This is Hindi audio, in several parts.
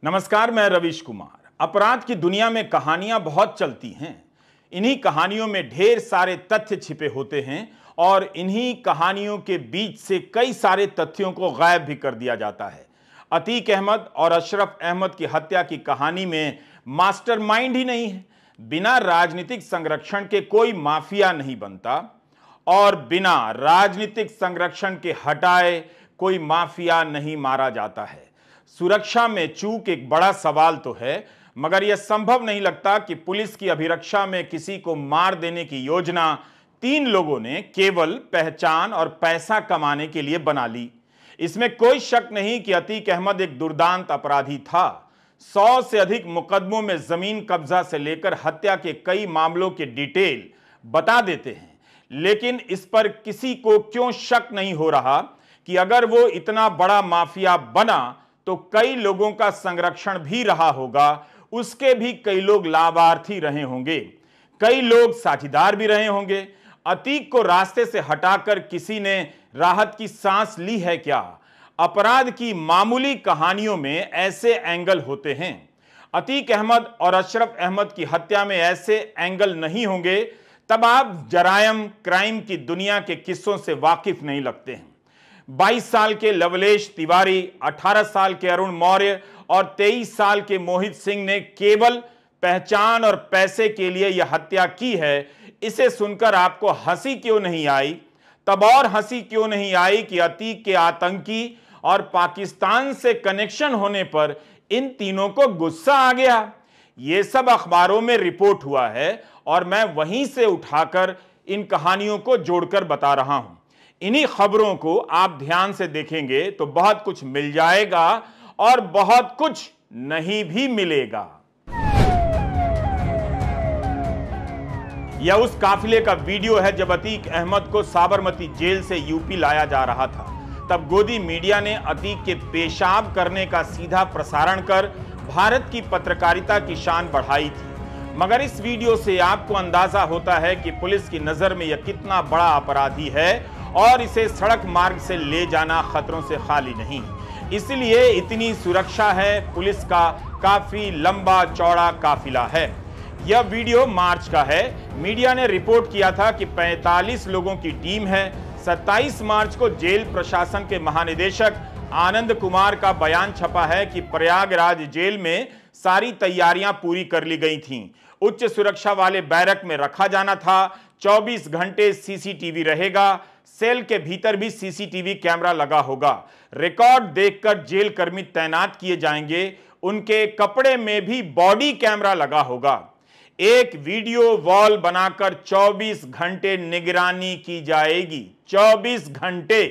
नमस्कार, मैं रवीश कुमार। अपराध की दुनिया में कहानियां बहुत चलती हैं। इन्हीं कहानियों में ढेर सारे तथ्य छिपे होते हैं और इन्हीं कहानियों के बीच से कई सारे तथ्यों को गायब भी कर दिया जाता है। अतीक अहमद और अशरफ अहमद की हत्या की कहानी में मास्टरमाइंड ही नहीं है। बिना राजनीतिक संरक्षण के कोई माफिया नहीं बनता और बिना राजनीतिक संरक्षण के हटाए कोई माफिया नहीं मारा जाता है। सुरक्षा में चूक एक बड़ा सवाल तो है, मगर यह संभव नहीं लगता कि पुलिस की अभिरक्षा में किसी को मार देने की योजना 3 लोगों ने केवल पहचान और पैसा कमाने के लिए बना ली। इसमें कोई शक नहीं कि अतीक अहमद एक दुर्दांत अपराधी था। 100 से अधिक मुकदमों में जमीन कब्जा से लेकर हत्या के कई मामलों के डिटेल बता देते हैं, लेकिन इस पर किसी को क्यों शक नहीं हो रहा कि अगर वो इतना बड़ा माफिया बना तो कई लोगों का संरक्षण भी रहा होगा, उसके भी कई लोग लाभार्थी रहे होंगे, कई लोग साझीदार भी रहे होंगे। अतीक को रास्ते से हटाकर किसी ने राहत की सांस ली है क्या? अपराध की मामूली कहानियों में ऐसे एंगल होते हैं। अतीक अहमद और अशरफ अहमद की हत्या में ऐसे एंगल नहीं होंगे, तब आप जरायम क्राइम की दुनिया के किस्सों से वाकिफ नहीं लगते हैं। 22 साल के लवलेश तिवारी, 18 साल के अरुण मौर्य और 23 साल के मोहित सिंह ने केवल पहचान और पैसे के लिए यह हत्या की है। इसे सुनकर आपको हंसी क्यों नहीं आई? तब और हंसी क्यों नहीं आई कि अतीक के आतंकी और पाकिस्तान से कनेक्शन होने पर इन तीनों को गुस्सा आ गया। यह सब अखबारों में रिपोर्ट हुआ है और मैं वहीं से उठाकर इन कहानियों को जोड़कर बता रहा हूं। इन्हीं खबरों को आप ध्यान से देखेंगे तो बहुत कुछ मिल जाएगा और बहुत कुछ नहीं भी मिलेगा। यह उस काफिले का वीडियो है जब अतीक अहमद को साबरमती जेल से यूपी लाया जा रहा था। तब गोदी मीडिया ने अतीक के पेशाब करने का सीधा प्रसारण कर भारत की पत्रकारिता की शान बढ़ाई थी। मगर इस वीडियो से आपको अंदाजा होता है कि पुलिस की नजर में यह कितना बड़ा अपराधी है और इसे सड़क मार्ग से ले जाना खतरों से खाली नहीं। इसलिए इतनी सुरक्षा है। पुलिस का काफी लंबा चौड़ा काफिला है। यह वीडियो मार्च का है। मीडिया ने रिपोर्ट किया था कि 45 लोगों की टीम है। 27 मार्च को जेल प्रशासन के महानिदेशक आनंद कुमार का बयान छपा है कि प्रयागराज जेल में सारी तैयारियां पूरी कर ली गई थीं। उच्च सुरक्षा वाले बैरक में रखा जाना था। 24 घंटे सीसीटीवी रहेगा। सेल के भीतर भी सीसीटीवी कैमरा लगा होगा। रिकॉर्ड देखकर जेल कर्मी तैनात किए जाएंगे। उनके कपड़े में भी बॉडी कैमरा लगा होगा। एक वीडियो वॉल बनाकर 24 घंटे निगरानी की जाएगी। 24 घंटे।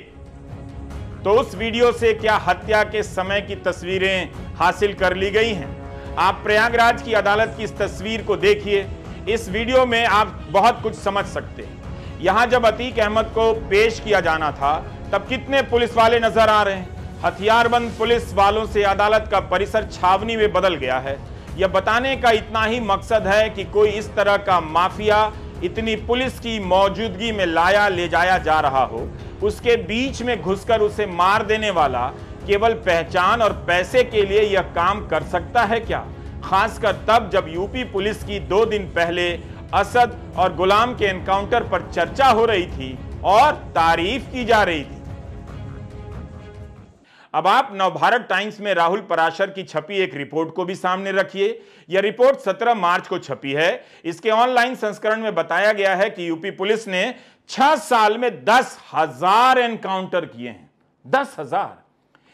तो उस वीडियो से क्या हत्या के समय की तस्वीरें हासिल कर ली गई हैं? आप प्रयागराज की अदालत की इस तस्वीर को देखिए। इस वीडियो में आप बहुत कुछ समझ सकते हैं। यहां जब अतीक अहमद को पेश किया जाना था तब कितने पुलिस वाले नजर आ रहे हैं। हथियारबंद पुलिस वालों से अदालत का परिसर छावनी में बदल गया है। यह बताने का इतना ही मकसद है कि कोई इस तरह का माफिया इतनी पुलिस की मौजूदगी में लाया ले जाया जा रहा हो, उसके बीच में घुसकर उसे मार देने वाला केवल पहचान और पैसे के लिए यह काम कर सकता है क्या? खासकर तब जब यूपी पुलिस की 2 दिन पहले असद और गुलाम के एनकाउंटर पर चर्चा हो रही थी और तारीफ की जा रही थी। अब आप नवभारत टाइम्स में राहुल पराशर की छपी एक रिपोर्ट को भी सामने रखिए। यह रिपोर्ट 17 मार्च को छपी है। इसके ऑनलाइन संस्करण में बताया गया है कि यूपी पुलिस ने 6 साल में 10,000 एनकाउंटर किए हैं। 10,000।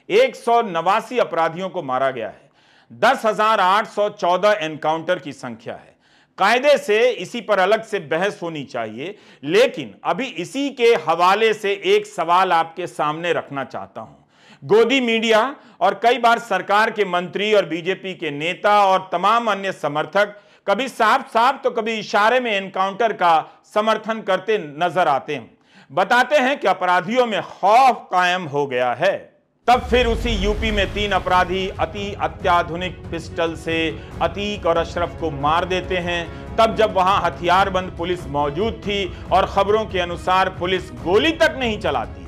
189 अपराधियों को मारा गया है। 10,814 एनकाउंटर की संख्या है। कायदे से इसी पर अलग से बहस होनी चाहिए, लेकिन अभी इसी के हवाले से एक सवाल आपके सामने रखना चाहता हूं। गोदी मीडिया और कई बार सरकार के मंत्री और बीजेपी के नेता और तमाम अन्य समर्थक कभी साफ साफ तो कभी इशारे में एनकाउंटर का समर्थन करते नजर आते हैं। बताते हैं कि अपराधियों में खौफ कायम हो गया है। तब फिर उसी यूपी में 3 अपराधी अति अत्याधुनिक पिस्टल से अतीक और अशरफ को मार देते हैं। तब जब वहां हथियारबंद पुलिस मौजूद थी और खबरों के अनुसार पुलिस गोली तक नहीं चलाती।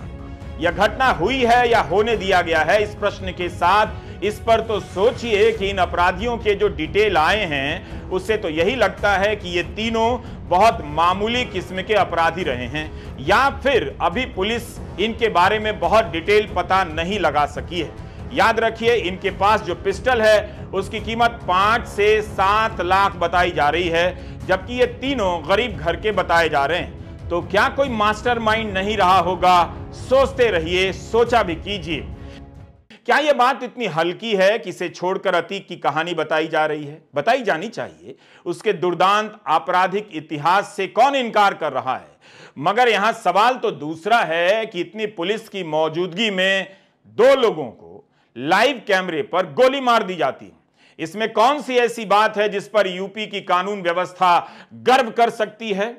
यह घटना हुई है या होने दिया गया है, इस प्रश्न के साथ इस पर तो सोचिए कि इन अपराधियों के जो डिटेल आए हैं उससे तो यही लगता है कि ये तीनों बहुत मामूली किस्म के अपराधी रहे हैं, या फिर अभी पुलिस इनके बारे में बहुत डिटेल पता नहीं लगा सकी है। याद रखिए, इनके पास जो पिस्टल है उसकी कीमत 5 से 7 लाख बताई जा रही है, जबकि ये तीनों गरीब घर के बताए जा रहे हैं। तो क्या कोई मास्टरमाइंड नहीं रहा होगा? सोचते रहिए, सोचा भी कीजिए। क्या यह बात इतनी हल्की है कि इसे छोड़कर अतीक की कहानी बताई जा रही है? बताई जानी चाहिए। उसके दुर्दांत आपराधिक इतिहास से कौन इनकार कर रहा है? मगर यहां सवाल तो दूसरा है कि इतनी पुलिस की मौजूदगी में 2 लोगों को लाइव कैमरे पर गोली मार दी जाती है। इसमें कौन सी ऐसी बात है जिस पर यूपी की कानून व्यवस्था गर्व कर सकती है?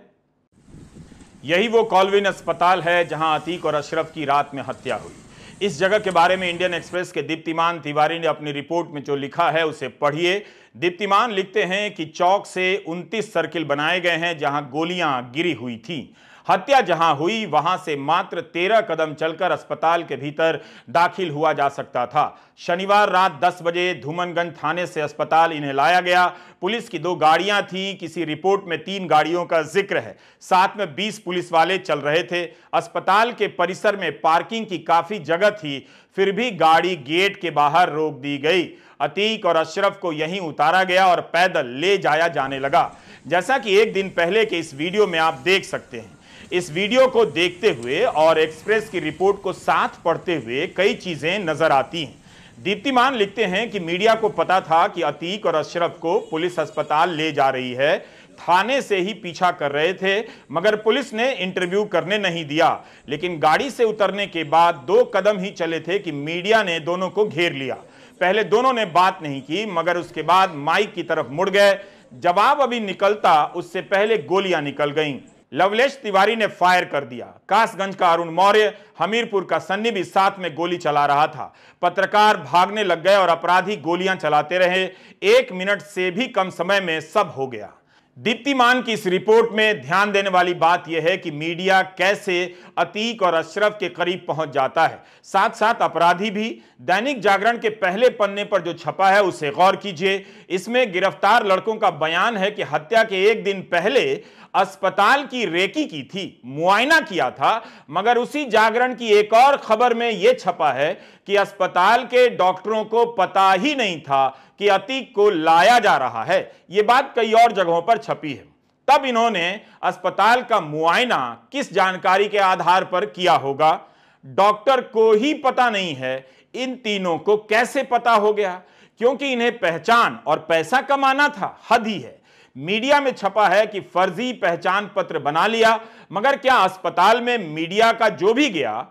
यही वो कॉलविन अस्पताल है जहां अतीक और अशरफ की रात में हत्या हुई। इस जगह के बारे में इंडियन एक्सप्रेस के दीप्तिमान तिवारी ने अपनी रिपोर्ट में जो लिखा है उसे पढ़िए। दीप्तिमान लिखते हैं कि चौक से 29 सर्किल बनाए गए हैं जहां गोलियां गिरी हुई थी। हत्या जहां हुई वहां से मात्र 13 कदम चलकर अस्पताल के भीतर दाखिल हुआ जा सकता था। शनिवार रात 10 बजे धूमनगंज थाने से अस्पताल इन्हें लाया गया। पुलिस की 2 गाड़ियां थी, किसी रिपोर्ट में 3 गाड़ियों का जिक्र है। साथ में 20 पुलिस वाले चल रहे थे। अस्पताल के परिसर में पार्किंग की काफी जगह थी, फिर भी गाड़ी गेट के बाहर रोक दी गई। अतीक और अशरफ को यहीं उतारा गया और पैदल ले जाया जाने लगा, जैसा कि एक दिन पहले के इस वीडियो में आप देख सकते हैं। इस वीडियो को देखते हुए और एक्सप्रेस की रिपोर्ट को साथ पढ़ते हुए कई चीजें नजर आती हैं। दीप्तिमान लिखते हैं कि मीडिया को पता था कि अतीक और अशरफ को पुलिस अस्पताल ले जा रही है। थाने से ही पीछा कर रहे थे, मगर पुलिस ने इंटरव्यू करने नहीं दिया। लेकिन गाड़ी से उतरने के बाद 2 कदम ही चले थे कि मीडिया ने दोनों को घेर लिया। पहले दोनों ने बात नहीं की, मगर उसके बाद माइक की तरफ मुड़ गए। जवाब अभी निकलता उससे पहले गोलियां निकल गईं। लवलेश तिवारी ने फायर कर दिया। कासगंज का अरुण मौर्य, हमीरपुर का सन्नी भी साथ में गोली चला रहा था। पत्रकार भागने लग गए और अपराधी गोलियां चलाते रहे। 1 मिनट से भी कम समय में सब हो गया। दीप्तिमान की इस रिपोर्ट में ध्यान देने वाली बात यह है कि मीडिया कैसे अतीक और अशरफ के करीब पहुंच जाता है, साथ साथ अपराधी भी। दैनिक जागरण के पहले पन्ने पर जो छपा है उसे गौर कीजिए। इसमें गिरफ्तार लड़कों का बयान है कि हत्या के 1 दिन पहले अस्पताल की रेकी की थी, मुआयना किया था। मगर उसी जागरण की एक और खबर में यह छपा है कि अस्पताल के डॉक्टरों को पता ही नहीं था कि अतीक को लाया जा रहा है। यह बात कई और जगहों पर छपी है। तब इन्होंने अस्पताल का मुआयना किस जानकारी के आधार पर किया होगा? डॉक्टर को ही पता नहीं है, इन तीनों को कैसे पता हो गया? क्योंकि इन्हें पहचान और पैसा कमाना था, हद ही है। मीडिया में छपा है कि फर्जी पहचान पत्र बना लिया, मगर क्या अस्पताल में मीडिया का जो भी गया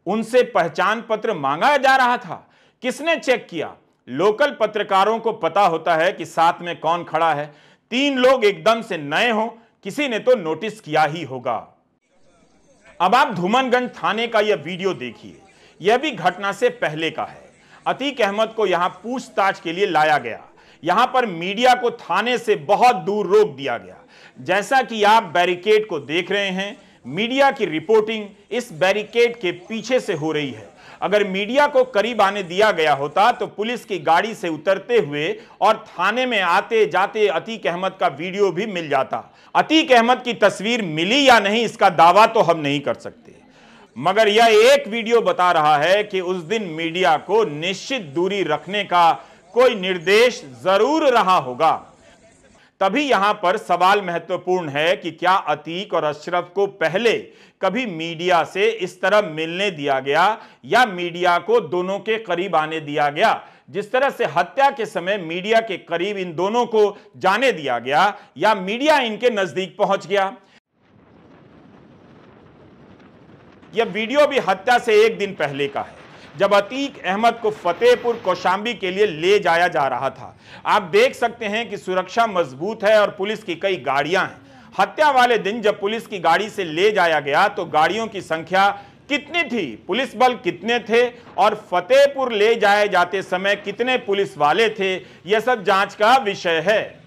उनसे पहचान पत्र मांगा जा रहा था? किसने चेक किया? लोकल पत्रकारों को पता होता है कि साथ में कौन खड़ा है। 3 लोग एकदम से नए हों, किसी ने तो नोटिस किया ही होगा। अब आप धूमनगंज थाने का यह वीडियो देखिए। यह भी घटना से पहले का है। अतीक अहमद को यहां पूछताछ के लिए लाया गया। यहां पर मीडिया को थाने से बहुत दूर रोक दिया गया। जैसा कि आप बैरिकेड को देख रहे हैं, मीडिया की रिपोर्टिंग इस बैरिकेड के पीछे से हो रही है। अगर मीडिया को करीब आने दिया गया होता तो पुलिस की गाड़ी से उतरते हुए और थाने में आते जाते अतीक अहमद का वीडियो भी मिल जाता। अतीक अहमद की तस्वीर मिली या नहीं इसका दावा तो हम नहीं कर सकते, मगर यह एक वीडियो बता रहा है कि उस दिन मीडिया को निश्चित दूरी रखने का कोई निर्देश जरूर रहा होगा। तभी यहां पर सवाल महत्वपूर्ण है कि क्या अतीक और अशरफ को पहले कभी मीडिया से इस तरह मिलने दिया गया या मीडिया को दोनों के करीब आने दिया गया? जिस तरह से हत्या के समय मीडिया के करीब इन दोनों को जाने दिया गया, या मीडिया इनके नजदीक पहुंच गया? यह वीडियो भी हत्या से 1 दिन पहले का है, जब अतीक अहमद को फतेहपुर कौशांबी के लिए ले जाया जा रहा था। आप देख सकते हैं कि सुरक्षा मजबूत है और पुलिस की कई गाड़ियां हैं। हत्या वाले दिन जब पुलिस की गाड़ी से ले जाया गया तो गाड़ियों की संख्या कितनी थी, पुलिस बल कितने थे और फतेहपुर ले जाए जाते समय कितने पुलिस वाले थे, यह सब जांच का विषय है।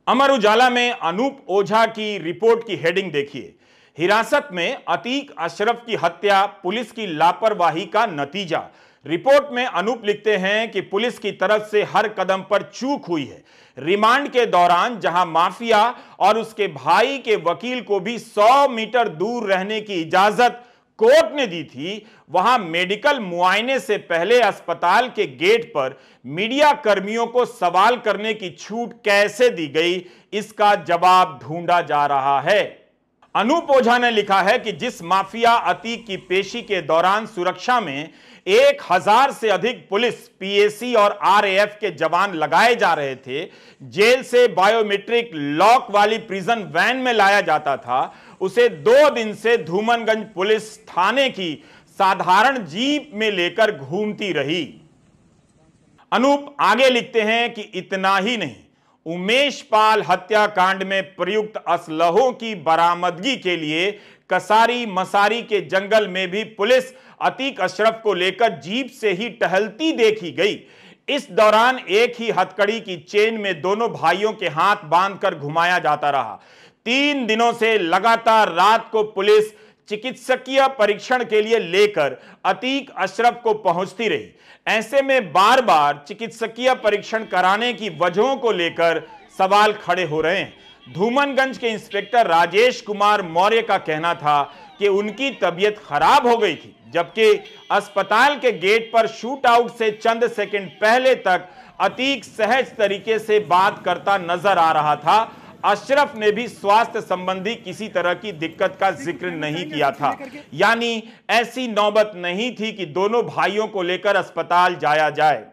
अमर उजाला में अनूप ओझा की रिपोर्ट की हेडिंग देखिए। हिरासत में अतीक अशरफ की हत्या पुलिस की लापरवाही का नतीजा। रिपोर्ट में अनूप लिखते हैं कि पुलिस की तरफ से हर कदम पर चूक हुई है। रिमांड के दौरान जहां माफिया और उसके भाई के वकील को भी 100 मीटर दूर रहने की इजाजत कोर्ट ने दी थी, वहां मेडिकल मुआयने से पहले अस्पताल के गेट पर मीडिया कर्मियों को सवाल करने की छूट कैसे दी गई, इसका जवाब ढूंढा जा रहा है। अनूप ओझा ने लिखा है कि जिस माफिया अतीक की पेशी के दौरान सुरक्षा में 1000 से अधिक पुलिस, पीएसी और आरएएफ के जवान लगाए जा रहे थे, जेल से बायोमेट्रिक लॉक वाली प्रिजन वैन में लाया जाता था, उसे 2 दिन से धूमनगंज पुलिस थाने की साधारण जीप में लेकर घूमती रही। अनूप आगे लिखते हैं कि इतना ही नहीं, उमेश पाल हत्याकांड में प्रयुक्त असलहों की बरामदगी के लिए कसारी मसारी के जंगल में भी पुलिस अतीक अशरफ को लेकर जीप से ही टहलती देखी गई। इस दौरान एक ही हथकड़ी की चेन में दोनों भाइयों के हाथ बांधकर घुमाया जाता रहा। 3 दिनों से लगातार रात को पुलिस चिकित्सकीय परीक्षण के लिए लेकर अतीक अशरफ को पहुंचती रही। ऐसे में बार बार चिकित्सकीय परीक्षण कराने की वजहों को लेकर सवाल खड़े हो रहे हैं। धूमनगंज के इंस्पेक्टर राजेश कुमार मौर्य का कहना था कि उनकी तबीयत खराब हो गई थी, जबकि अस्पताल के गेट पर शूट आउट से चंद सेकंड पहले तक अतीक सहज तरीके से बात करता नजर आ रहा था। अशरफ ने भी स्वास्थ्य संबंधी किसी तरह की दिक्कत का जिक्र नहीं किया था, यानी ऐसी नौबत नहीं थी कि दोनों भाइयों को लेकर अस्पताल जाया जाए।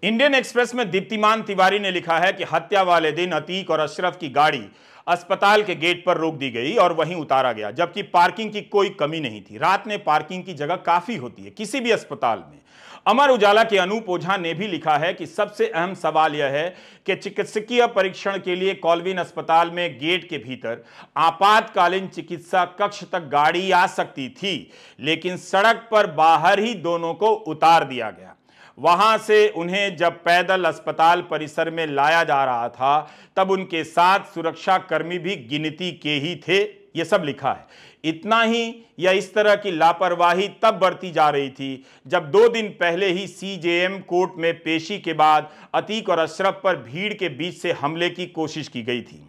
इंडियन एक्सप्रेस में दीप्तिमान तिवारी ने लिखा है कि हत्या वाले दिन अतीक और अशरफ की गाड़ी अस्पताल के गेट पर रोक दी गई और वहीं उतारा गया, जबकि पार्किंग की कोई कमी नहीं थी। रात में पार्किंग की जगह काफी होती है किसी भी अस्पताल में। अमर उजाला के अनूप ओझा ने भी लिखा है कि सबसे अहम सवाल यह है कि चिकित्सकीय परीक्षण के लिए कॉलविन अस्पताल में गेट के भीतर आपातकालीन चिकित्सा कक्ष तक गाड़ी आ सकती थी, लेकिन सड़क पर बाहर ही दोनों को उतार दिया गया। वहां से उन्हें जब पैदल अस्पताल परिसर में लाया जा रहा था, तब उनके साथ सुरक्षा कर्मी भी गिनती के ही थे। यह सब लिखा है। इतना ही या इस तरह की लापरवाही तब बरती जा रही थी जब 2 दिन पहले ही सीजेएम कोर्ट में पेशी के बाद अतीक और अशरफ पर भीड़ के बीच से हमले की कोशिश की गई थी।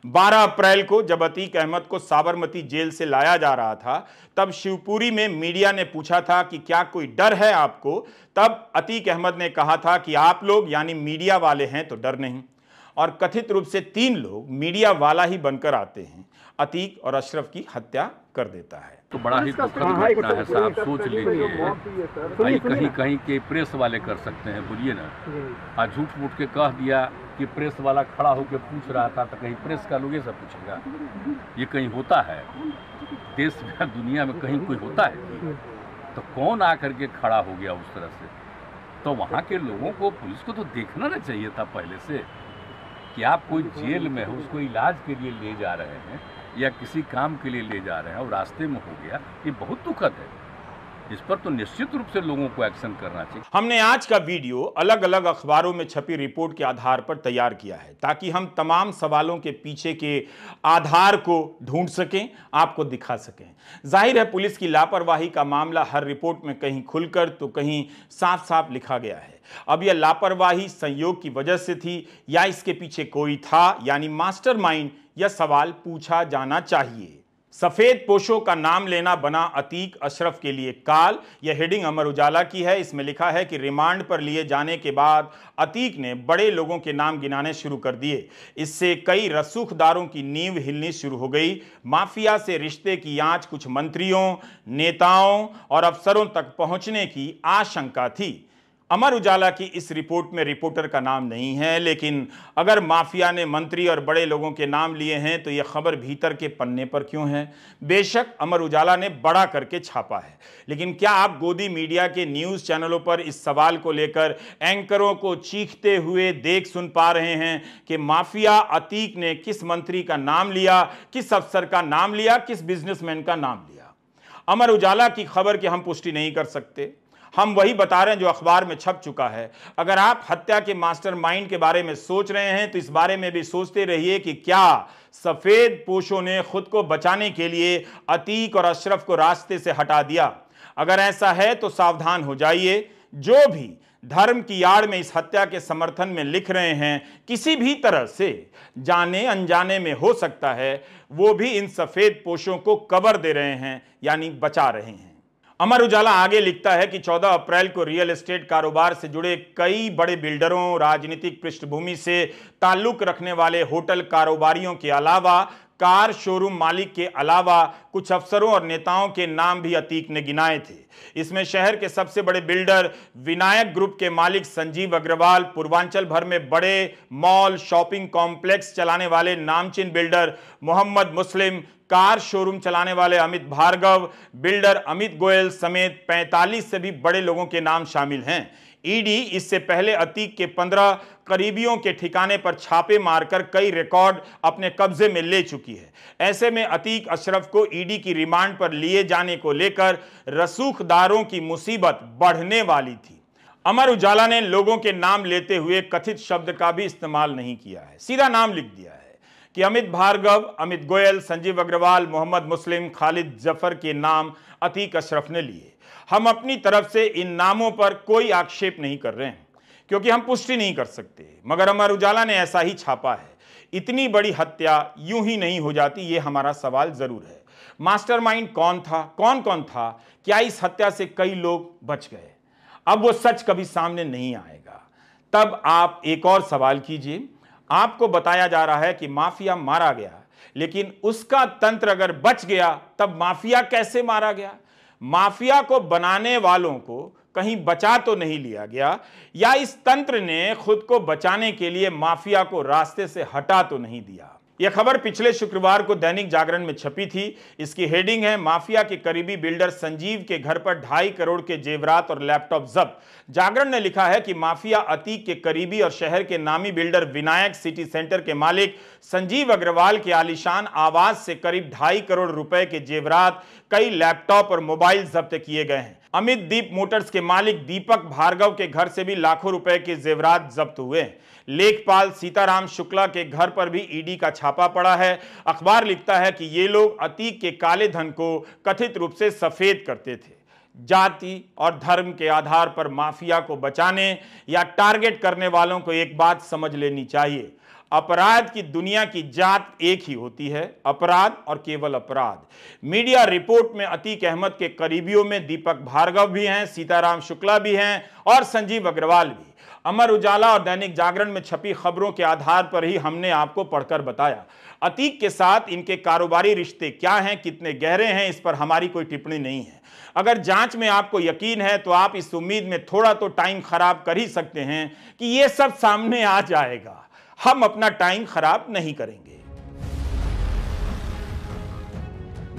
12 अप्रैल को जब अतीक अहमद को साबरमती जेल से लाया जा रहा था, तब शिवपुरी में मीडिया ने पूछा था कि क्या कोई डर है आपको। तब अतीक अहमद ने कहा था कि आप लोग यानी मीडिया वाले हैं तो डर नहीं। और कथित रूप से 3 लोग मीडिया वाला ही बनकर आते हैं, अतीक और अशरफ की हत्या कर देता है। तो बड़ा ही दुखद घटना है साहब, सोच लीजिए। भाई कहीं कहीं के प्रेस वाले कर सकते हैं, बोलिए ना। आज झूठ मूठ के कह दिया कि प्रेस वाला खड़ा होकर पूछ रहा था, तो कहीं प्रेस का लोग ये सब पूछेगा? ये कहीं होता है देश में, दुनिया में कहीं कोई होता है? तो कौन आकर के खड़ा हो गया उस तरह से? तो वहाँ के लोगों को, पुलिस को तो देखना ना चाहिए था पहले से कि आप कोई जेल में हो, उसको इलाज के लिए ले जा रहे हैं या किसी काम के लिए ले जा रहे हैं और रास्ते में हो गया। ये बहुत दुखद है। इस पर तो निश्चित रूप से लोगों को एक्शन करना चाहिए। हमने आज का वीडियो अलग अलग अखबारों में छपी रिपोर्ट के आधार पर तैयार किया है, ताकि हम तमाम सवालों के पीछे के आधार को ढूंढ सकें, आपको दिखा सकें। जाहिर है पुलिस की लापरवाही का मामला हर रिपोर्ट में कहीं खुलकर तो कहीं साफ साफ लिखा गया है। अब यह लापरवाही संयोग की वजह से थी या इसके पीछे कोई था, यानी मास्टरमाइंड, यह सवाल पूछा जाना चाहिए। सफेद पोशों का नाम लेना बना अतीक अशरफ के लिए काल। यह हेडिंग अमर उजाला की है। इसमें लिखा है कि रिमांड पर लिए जाने के बाद अतीक ने बड़े लोगों के नाम गिनाने शुरू कर दिए। इससे कई रसूखदारों की नींव हिलनी शुरू हो गई। माफिया से रिश्ते की आंच कुछ मंत्रियों, नेताओं और अफसरों तक पहुंचने की आशंका थी। अमर उजाला की इस रिपोर्ट में रिपोर्टर का नाम नहीं है, लेकिन अगर माफिया ने मंत्री और बड़े लोगों के नाम लिए हैं तो यह खबर भीतर के पन्ने पर क्यों है? बेशक अमर उजाला ने बड़ा करके छापा है, लेकिन क्या आप गोदी मीडिया के न्यूज़ चैनलों पर इस सवाल को लेकर एंकरों को चीखते हुए देख सुन पा रहे हैं कि माफिया अतीक ने किस मंत्री का नाम लिया, किस अफसर का नाम लिया, किस बिजनेसमैन का नाम लिया? अमर उजाला की खबर की हम पुष्टि नहीं कर सकते। हम वही बता रहे हैं जो अखबार में छप चुका है। अगर आप हत्या के मास्टरमाइंड के बारे में सोच रहे हैं तो इस बारे में भी सोचते रहिए कि क्या सफेद पोशों ने खुद को बचाने के लिए अतीक और अशरफ को रास्ते से हटा दिया। अगर ऐसा है तो सावधान हो जाइए। जो भी धर्म की आड़ में इस हत्या के समर्थन में लिख रहे हैं, किसी भी तरह से जाने अनजाने में हो सकता है, वो भी इन सफेद पोशों को कवर दे रहे हैं, यानी बचा रहे हैं। अमर उजाला आगे लिखता है कि 14 अप्रैल को रियल एस्टेट कारोबार से जुड़े कई बड़े बिल्डरों, राजनीतिक पृष्ठभूमि से ताल्लुक रखने वाले होटल कारोबारियों के अलावा, कार शोरूम मालिक के अलावा कुछ अफसरों और नेताओं के नाम भी अतीक ने गिनाए थे। इसमें शहर के सबसे बड़े बिल्डर विनायक ग्रुप के मालिक संजीव अग्रवाल, पूर्वांचल भर में बड़े मॉल, शॉपिंग कॉम्प्लेक्स चलाने वाले नामचीन बिल्डर मोहम्मद मुस्लिम, कार शोरूम चलाने वाले अमित भार्गव, बिल्डर अमित गोयल समेत 45 से भी बड़े लोगों के नाम शामिल हैं। ईडी इससे पहले अतीक के 15 करीबियों के ठिकाने पर छापे मारकर कई रिकॉर्ड अपने कब्जे में ले चुकी है। ऐसे में अतीक अशरफ को ईडी की रिमांड पर लिए जाने को लेकर रसूखदारों की मुसीबत बढ़ने वाली थी। अमर उजाला ने लोगों के नाम लेते हुए कथित शब्द का भी इस्तेमाल नहीं किया है, सीधा नाम लिख दिया है कि अमित भार्गव, अमित गोयल, संजीव अग्रवाल, मोहम्मद मुस्लिम, खालिद जफर के नाम अतीक अशरफ ने लिए। हम अपनी तरफ से इन नामों पर कोई आक्षेप नहीं कर रहे हैं क्योंकि हम पुष्टि नहीं कर सकते, मगर अमर उजाला ने ऐसा ही छापा है। इतनी बड़ी हत्या यूं ही नहीं हो जाती, ये हमारा सवाल जरूर है। मास्टरमाइंड कौन था, कौन कौन था? क्या इस हत्या से कई लोग बच गए? अब वो सच कभी सामने नहीं आएगा। तब आप एक और सवाल कीजिए, आपको बताया जा रहा है कि माफिया मारा गया, लेकिन उसका तंत्र अगर बच गया तब माफिया कैसे मारा गया? माफिया को बनाने वालों को कहीं बचा तो नहीं लिया गया, या इस तंत्र ने खुद को बचाने के लिए माफिया को रास्ते से हटा तो नहीं दिया? यह खबर पिछले शुक्रवार को दैनिक जागरण में छपी थी। इसकी हेडिंग है, माफिया के करीबी बिल्डर संजीव के घर पर 2.5 करोड़ के जेवरात और लैपटॉप जब्त। जागरण ने लिखा है कि माफिया अतीक के करीबी और शहर के नामी बिल्डर विनायक सिटी सेंटर के मालिक संजीव अग्रवाल के आलीशान आवास से करीब 2.5 करोड़ रुपए के जेवरात, कई लैपटॉप और मोबाइल जब्त किए गए हैं। अमित दीप मोटर्स के मालिक दीपक भार्गव के घर से भी लाखों रुपए के जेवरात जब्त हुए। लेखपाल सीताराम शुक्ला के घर पर भी ईडी का छापा पड़ा है। अखबार लिखता है कि ये लोग अतीक के काले धन को कथित रूप से सफेद करते थे। जाति और धर्म के आधार पर माफिया को बचाने या टारगेट करने वालों को एक बात समझ लेनी चाहिए, अपराध की दुनिया की जात एक ही होती है, अपराध और केवल अपराध। मीडिया रिपोर्ट में अतीक अहमद के करीबियों में दीपक भार्गव भी हैं, सीताराम शुक्ला भी हैं और संजीव अग्रवाल भी। अमर उजाला और दैनिक जागरण में छपी खबरों के आधार पर ही हमने आपको पढ़कर बताया। अतीक के साथ इनके कारोबारी रिश्ते क्या हैं, कितने गहरे हैं, इस पर हमारी कोई टिप्पणी नहीं है। अगर जांच में आपको यकीन है तो आप इस उम्मीद में थोड़ा तो टाइम खराब कर ही सकते हैं कि यह सब सामने आ जाएगा। हम अपना टाइम खराब नहीं करेंगे।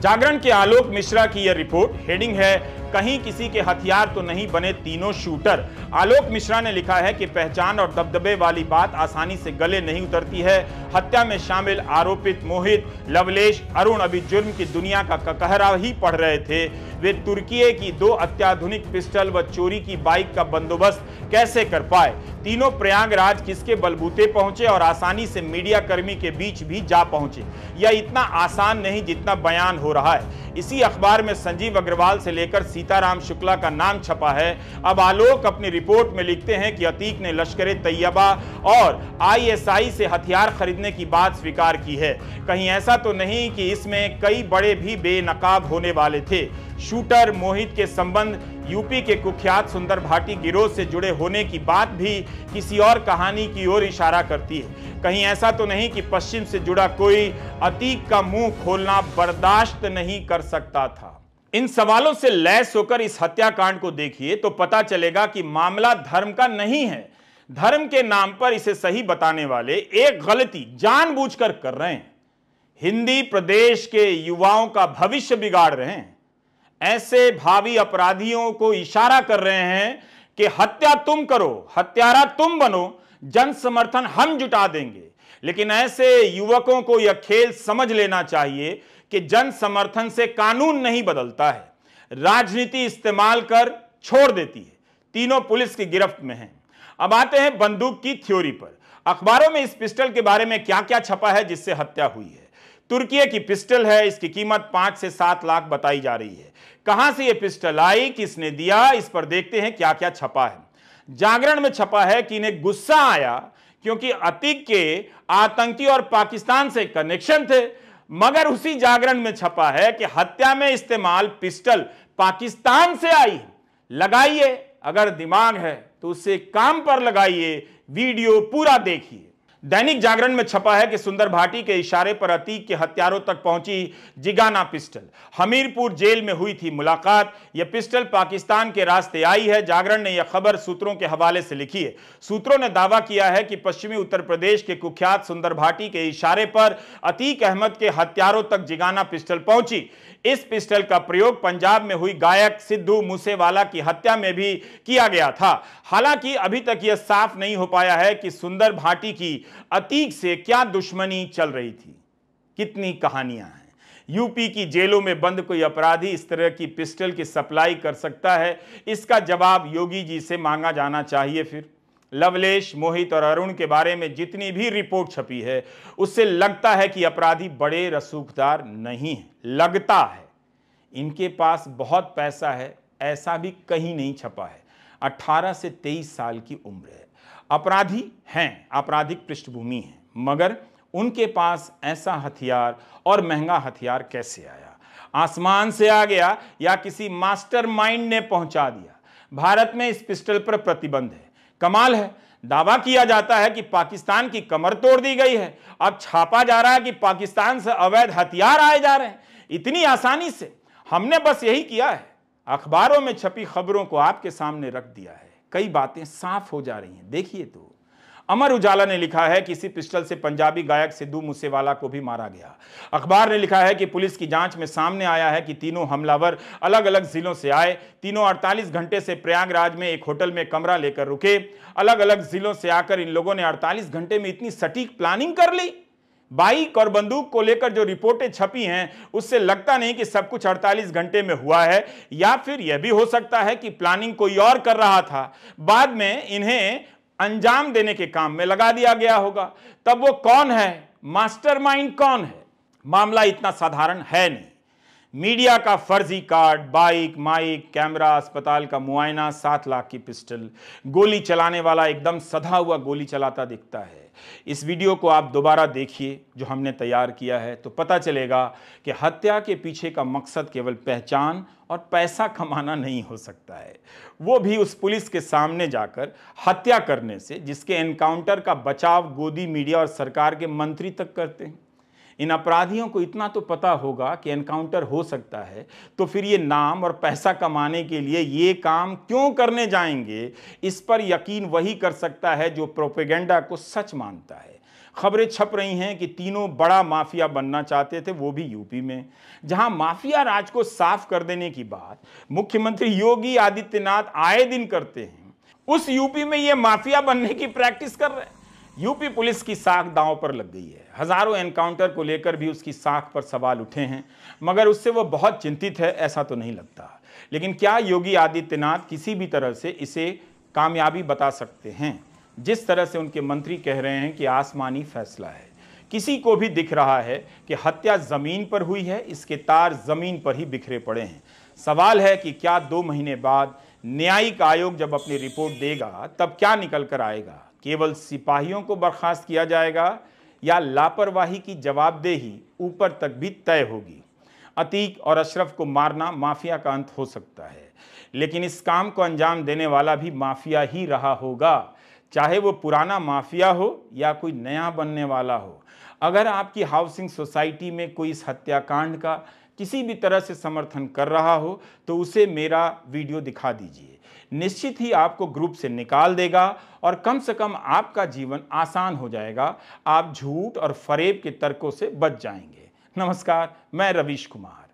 जागरण के आलोक मिश्रा की यह रिपोर्ट, हेडिंग है, कहीं किसी के हथियार तो नहीं बने तीनों शूटर। आलोक मिश्रा ने लिखा है कि पहचान और दबदबे वाली बात आसानी से गले नहीं उतरती है। हत्या में शामिल आरोपित मोहित, लवलेश, अरुण अभी जुर्म की दुनिया का ककहरा ही पढ़ रहे थे। वे तुर्की की 2 अत्याधुनिक पिस्टल व चोरी की बाइक का बंदोबस्त कैसे कर पाए? तीनों प्रयागराज किसके बलबूते पहुंचे और आसानी से मीडिया कर्मी के बीच भी जा पहुंचे? यह इतना आसान नहीं जितना बयान हो रहा है। इसी अखबार में संजीव अग्रवाल से लेकर सीताराम शुक्ला का नाम छपा है। अब आलोक अपनी रिपोर्ट में लिखते हैं कि अतीक ने लश्कर तैयबा और ISI से हथियार खरीदने की बात स्वीकार की है। कहीं ऐसा तो नहीं कि इसमें कई बड़े भी बेनकाब होने वाले थे? शूटर मोहित के संबंध यूपी के कुख्यात सुंदर भाटी गिरोह से जुड़े होने की बात भी किसी और कहानी की ओर इशारा करती है। कहीं ऐसा तो नहीं कि पश्चिम से जुड़ा कोई अतीक का मुंह खोलना बर्दाश्त नहीं कर सकता था? इन सवालों से लैस होकर इस हत्याकांड को देखिए तो पता चलेगा कि मामला धर्म का नहीं है। धर्म के नाम पर इसे सही बताने वाले एक गलती जानबूझकर कर रहे हैं। हिंदी प्रदेश के युवाओं का भविष्य बिगाड़ रहे हैं। ऐसे भावी अपराधियों को इशारा कर रहे हैं कि हत्या तुम करो, हत्यारा तुम बनो, जन समर्थन हम जुटा देंगे। लेकिन ऐसे युवकों को यह खेल समझ लेना चाहिए कि जन समर्थन से कानून नहीं बदलता है, राजनीति इस्तेमाल कर छोड़ देती है। तीनों पुलिस की गिरफ्त में हैं। अब आते हैं बंदूक की थ्योरी पर। अखबारों में इस पिस्टल के बारे में क्या क्या छपा है जिससे हत्या हुई है। तुर्की की पिस्टल है, इसकी कीमत 5 से 7 लाख बताई जा रही है। कहां से यह पिस्टल आई, किसने दिया, इस पर देखते हैं क्या क्या छपा है। जागरण में छपा है कि इन्हें गुस्सा आया क्योंकि अतीक के आतंकी और पाकिस्तान से कनेक्शन थे, मगर उसी जागरण में छपा है कि हत्या में इस्तेमाल पिस्टल पाकिस्तान से आई। लगाइए, अगर दिमाग है तो उसे काम पर लगाइए, वीडियो पूरा देखिए। दैनिक जागरण में छपा है कि सुंदर भाटी के इशारे पर अतीक के हत्यारों तक पहुंची जिगाना पिस्टल। हमीरपुर जेल में हुई थी मुलाकात। यह पिस्टल पाकिस्तान के रास्ते आई है। जागरण ने यह खबर सूत्रों के हवाले से लिखी है। सूत्रों ने दावा किया है कि पश्चिमी उत्तर प्रदेश के कुख्यात सुंदर भाटी के इशारे पर अतीक अहमद के हत्यारों तक जिगाना पिस्टल पहुंची। इस पिस्टल का प्रयोग पंजाब में हुई गायक सिद्धू मूसेवाला की हत्या में भी किया गया था। हालांकि अभी तक यह साफ नहीं हो पाया है कि सुंदर भाटी की अतीक से क्या दुश्मनी चल रही थी। कितनी कहानियां हैं। यूपी की जेलों में बंद कोई अपराधी इस तरह की पिस्टल की सप्लाई कर सकता है, इसका जवाब योगी जी से मांगा जाना चाहिए। फिर लवलेश, मोहित और अरुण के बारे में जितनी भी रिपोर्ट छपी है उससे लगता है कि अपराधी बड़े रसूखदार नहीं है। लगता है इनके पास बहुत पैसा है, ऐसा भी कहीं नहीं छपा है। 18 से 23 साल की उम्र है, अपराधी हैं, आपराधिक पृष्ठभूमि है, मगर उनके पास ऐसा हथियार और महंगा हथियार कैसे आया? आसमान से आ गया या किसी मास्टरमाइंड ने पहुंचा दिया? भारत में इस पिस्टल पर प्रतिबंध है। कमाल है, दावा किया जाता है कि पाकिस्तान की कमर तोड़ दी गई है। अब छापा जा रहा है कि पाकिस्तान से अवैध हथियार आए जा रहे हैं इतनी आसानी से। हमने बस यही किया है, अखबारों में छपी खबरों को आपके सामने रख दिया है। कई बातें साफ हो जा रही हैं, देखिए तो। अमर उजाला ने लिखा है कि इसी पिस्टल से पंजाबी गायक सिद्धू मूसेवाला को भी मारा गया। अखबार ने लिखा है कि पुलिस की जांच में सामने आया है कि तीनों हमलावर अलग अलग जिलों से आए। तीनों 48 घंटे से प्रयागराज में एक होटल में कमरा लेकर रुके। अलग अलग जिलों से आकर इन लोगों ने 48 घंटे में इतनी सटीक प्लानिंग कर ली। बाइक और बंदूक को लेकर जो रिपोर्टें छपी हैं उससे लगता नहीं कि सब कुछ 48 घंटे में हुआ है, या फिर यह भी हो सकता है कि प्लानिंग कोई और कर रहा था, बाद में इन्हें अंजाम देने के काम में लगा दिया गया होगा। तब वो कौन है, मास्टरमाइंड कौन है? मामला इतना साधारण है नहीं। मीडिया का फर्जी कार्ड, बाइक, माइक, कैमरा, अस्पताल का मुआयना, 7 लाख की पिस्टल, गोली चलाने वाला एकदम सधा हुआ गोली चलाता दिखता है। इस वीडियो को आप दोबारा देखिए जो हमने तैयार किया है, तो पता चलेगा कि हत्या के पीछे का मकसद केवल पहचान और पैसा कमाना नहीं हो सकता है, वो भी उस पुलिस के सामने जाकर हत्या करने से जिसके एनकाउंटर का बचाव गोदी मीडिया और सरकार के मंत्री तक करते हैं। इन अपराधियों को इतना तो पता होगा कि एनकाउंटर हो सकता है, तो फिर ये नाम और पैसा कमाने के लिए ये काम क्यों करने जाएंगे? इस पर यकीन वही कर सकता है जो प्रोपेगेंडा को सच मानता है। खबरें छप रही हैं कि तीनों बड़ा माफिया बनना चाहते थे, वो भी यूपी में, जहां माफिया राज को साफ कर देने की बात मुख्यमंत्री योगी आदित्यनाथ आए दिन करते हैं। उस यूपी में ये माफिया बनने की प्रैक्टिस कर रहे हैं। यूपी पुलिस की साख दांव पर लग गई है। हजारों एनकाउंटर को लेकर भी उसकी साख पर सवाल उठे हैं, मगर उससे वो बहुत चिंतित है ऐसा तो नहीं लगता। लेकिन क्या योगी आदित्यनाथ किसी भी तरह से इसे कामयाबी बता सकते हैं? जिस तरह से उनके मंत्री कह रहे हैं कि आसमानी फैसला है। किसी को भी दिख रहा है कि हत्या जमीन पर हुई है, इसके तार जमीन पर ही बिखरे पड़े हैं। सवाल है कि क्या 2 महीने बाद न्यायिक आयोग जब अपनी रिपोर्ट देगा तब क्या निकल कर आएगा? केवल सिपाहियों को बर्खास्त किया जाएगा या लापरवाही की जवाबदेही ऊपर तक भी तय होगी? अतीक और अशरफ को मारना माफिया का अंत हो सकता है, लेकिन इस काम को अंजाम देने वाला भी माफिया ही रहा होगा, चाहे वो पुराना माफिया हो या कोई नया बनने वाला हो। अगर आपकी हाउसिंग सोसाइटी में कोई इस हत्याकांड का किसी भी तरह से समर्थन कर रहा हो तो उसे मेरा वीडियो दिखा दीजिए, निश्चित ही आपको ग्रुप से निकाल देगा और कम से कम आपका जीवन आसान हो जाएगा। आप झूठ और फरेब के तर्कों से बच जाएंगे। नमस्कार, मैं रवीश कुमार।